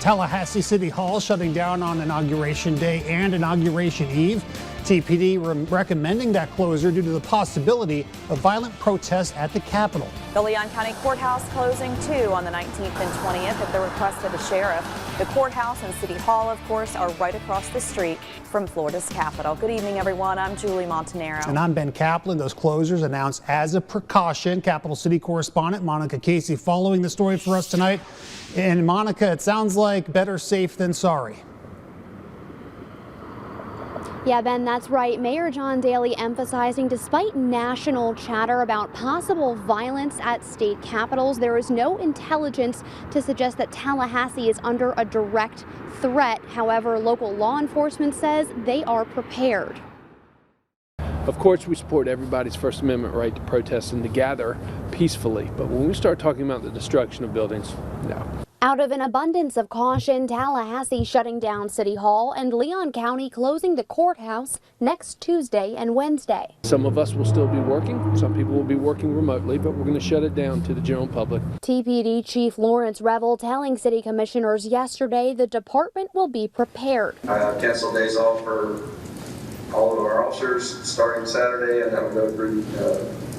Tallahassee City Hall shutting down on Inauguration Day and Inauguration Eve. TPD recommending that closure due to the possibility of violent protests at the Capitol. The Leon County Courthouse closing too on the 19th and 20th at the request of the sheriff. The courthouse and City Hall, of course, are right across the street from Florida's Capitol. Good evening, everyone. I'm Julie Montanaro. And I'm Ben Kaplan. Those closures announced as a precaution. Capital City correspondent Monica Casey following the story for us tonight. And Monica, it sounds like better safe than sorry. Yeah, Ben, that's right. Mayor John Daley emphasizing despite national chatter about possible violence at state capitals, there is no intelligence to suggest that Tallahassee is under a direct threat. However, local law enforcement says they are prepared. Of course, we support everybody's First Amendment right to protest and to gather peacefully. But when we start talking about the destruction of buildings, no. Out of an abundance of caution, Tallahassee shutting down City Hall and Leon County closing the courthouse next Tuesday and Wednesday. Some of us will still be working. Some people will be working remotely, but we're going to shut it down to the general public. TPD Chief Lawrence Revel telling city commissioners yesterday the department will be prepared. I have canceled days off for all of our officers starting Saturday, and that will go through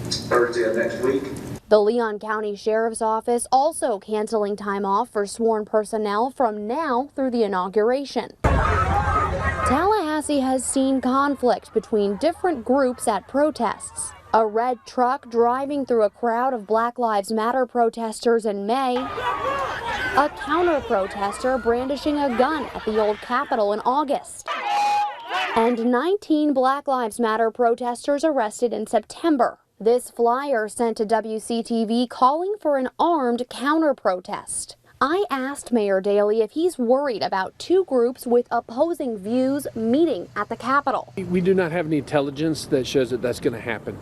Thursday of next week. The Leon County Sheriff's Office also canceling time off for sworn personnel from now through the inauguration. Tallahassee has seen conflict between different groups at protests. A red truck driving through a crowd of Black Lives Matter protesters in May. A counter-protester brandishing a gun at the old Capitol in August. And 19 Black Lives Matter protesters arrested in September. This flyer sent to WCTV calling for an armed counter-protest. I asked Mayor Daley if he's worried about two groups with opposing views meeting at the Capitol. We do not have any intelligence that shows that that's going to happen.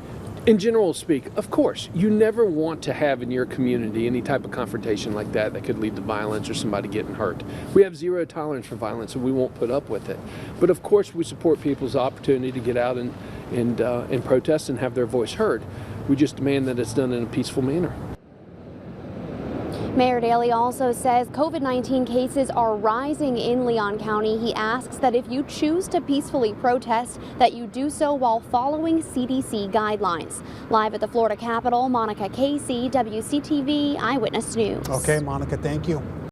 In general speak, of course, you never want to have in your community any type of confrontation like that that could lead to violence or somebody getting hurt. We have zero tolerance for violence and we won't put up with it. But of course we support people's opportunity to get out and protest and have their voice heard. We just demand that it's done in a peaceful manner. Mayor Daley also says COVID-19 cases are rising in Leon County. He asks that if you choose to peacefully protest, that you do so while following CDC guidelines. Live at the Florida Capitol, Monica Casey, WCTV Eyewitness News. Okay, Monica, thank you.